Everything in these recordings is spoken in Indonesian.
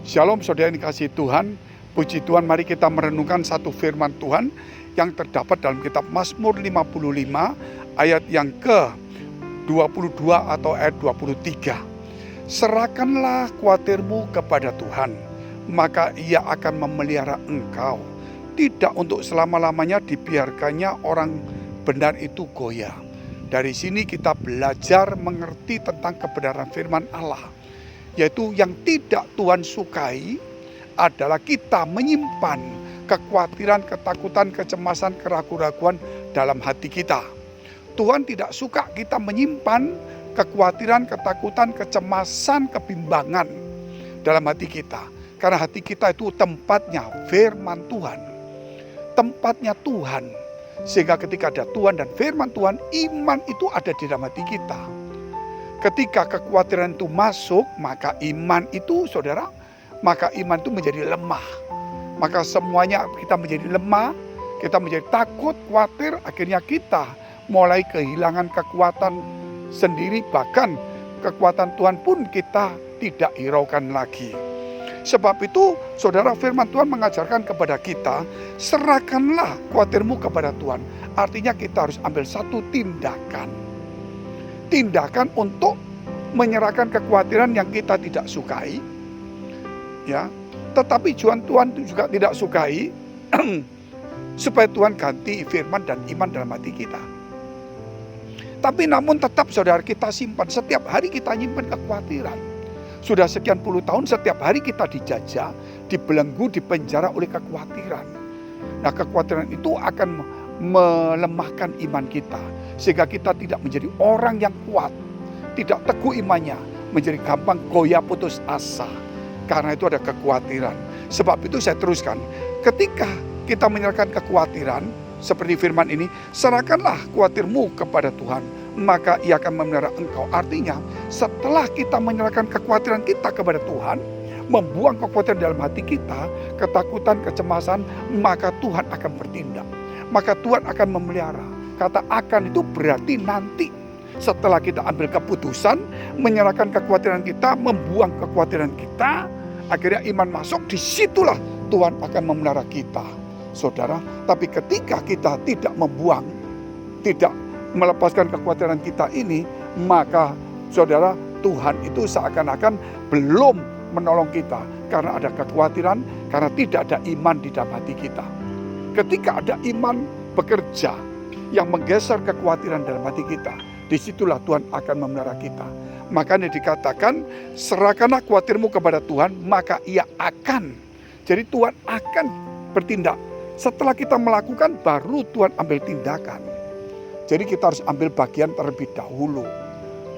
Shalom saudara yang dikasihi Tuhan. Puji Tuhan, mari kita merenungkan satu firman Tuhan yang terdapat dalam kitab Mazmur 55 ayat yang ke-22 atau ayat 23. Serahkanlah khawatirmu kepada Tuhan, maka Ia akan memelihara engkau. Tidak untuk selama-lamanya dibiarkannya orang benar itu goyah. Dari sini kita belajar mengerti tentang kebenaran firman Allah, yaitu yang tidak Tuhan sukai adalah kita menyimpan kekhawatiran, ketakutan, kecemasan, keraguan-raguan dalam hati kita. Tuhan tidak suka kita menyimpan kekhawatiran, ketakutan, kecemasan, kebimbangan dalam hati kita. Karena hati kita itu tempatnya firman Tuhan, tempatnya Tuhan. Sehingga ketika ada Tuhan dan firman Tuhan, iman itu ada di dalam hati kita. Ketika kekhawatiran itu masuk, maka iman itu, saudara, maka iman itu menjadi lemah. Maka semuanya kita menjadi lemah, kita menjadi takut, khawatir, akhirnya kita mulai kehilangan kekuatan sendiri, bahkan kekuatan Tuhan pun kita tidak hiraukan lagi. Sebab itu, saudara, firman Tuhan mengajarkan kepada kita, serahkanlah khawatirmu kepada Tuhan. Artinya kita harus ambil satu tindakan untuk menyerahkan kekhawatiran yang kita tidak sukai, ya. Tetapi Tuhan juga tidak sukai supaya Tuhan ganti firman dan iman dalam hati kita. Tapi namun tetap saudara, kita simpan, setiap hari kita nyimpan kekhawatiran. Sudah sekian puluh tahun setiap hari kita dijajah, dibelenggu, dipenjara oleh kekhawatiran. Nah, kekhawatiran itu akan melemahkan iman kita, sehingga kita tidak menjadi orang yang kuat, tidak teguh imannya, menjadi gampang goyah, putus asa. Karena itu ada kekhawatiran. Sebab itu saya teruskan, ketika kita menyerahkan kekhawatiran seperti firman ini, serahkanlah khawatirmu kepada Tuhan, maka Ia akan memelihara engkau. Artinya setelah kita menyerahkan kekhawatiran kita kepada Tuhan, membuang kekhawatiran dalam hati kita, ketakutan, kecemasan, maka Tuhan akan bertindak. Maka Tuhan akan memelihara. Kata akan itu berarti nanti. Setelah kita ambil keputusan, menyerahkan kekhawatiran kita, membuang kekhawatiran kita, akhirnya iman masuk, disitulah Tuhan akan memelihara kita, saudara. Tapi ketika kita tidak membuang, tidak melepaskan kekhawatiran kita ini, maka saudara, Tuhan itu seakan-akan belum menolong kita. Karena ada kekhawatiran, karena tidak ada iman di dalam hati kita. Ketika ada iman bekerja yang menggeser kekhawatiran dalam hati kita, disitulah Tuhan akan memelihara kita. Makanya dikatakan, serahkanlah khawatirmu kepada Tuhan, maka Ia akan. Jadi Tuhan akan bertindak. Setelah kita melakukan, baru Tuhan ambil tindakan. Jadi kita harus ambil bagian terlebih dahulu.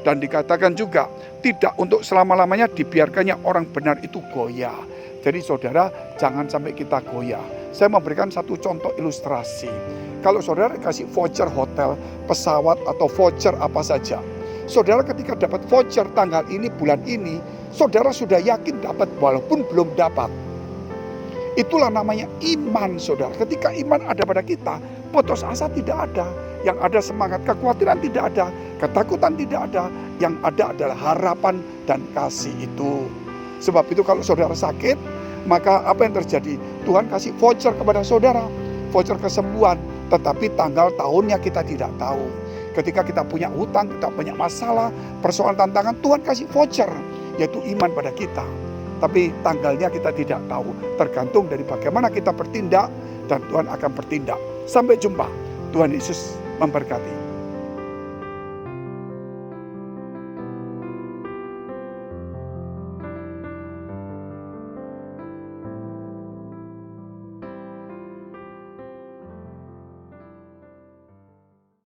Dan dikatakan juga, tidak untuk selama-lamanya dibiarkannya orang benar itu goyah. Jadi saudara, jangan sampai kita goyah. Saya memberikan satu contoh ilustrasi. Kalau saudara kasih voucher hotel, pesawat, atau voucher apa saja, saudara ketika dapat voucher tanggal ini, bulan ini, saudara sudah yakin dapat walaupun belum dapat. Itulah namanya iman, saudara. Ketika iman ada pada kita, putus asa tidak ada. Yang ada semangat, kekhawatiran tidak ada, ketakutan tidak ada. Yang ada adalah harapan dan kasih itu. Sebab itu kalau saudara sakit, maka apa yang terjadi? Tuhan kasih voucher kepada saudara, voucher kesembuhan. Tetapi tanggal tahunnya kita tidak tahu. Ketika kita punya hutang, kita punya masalah, persoalan, tantangan, Tuhan kasih voucher, yaitu iman pada kita. Tapi tanggalnya kita tidak tahu. Tergantung dari bagaimana kita bertindak, dan Tuhan akan bertindak. Sampai jumpa. Tuhan Yesus memberkati.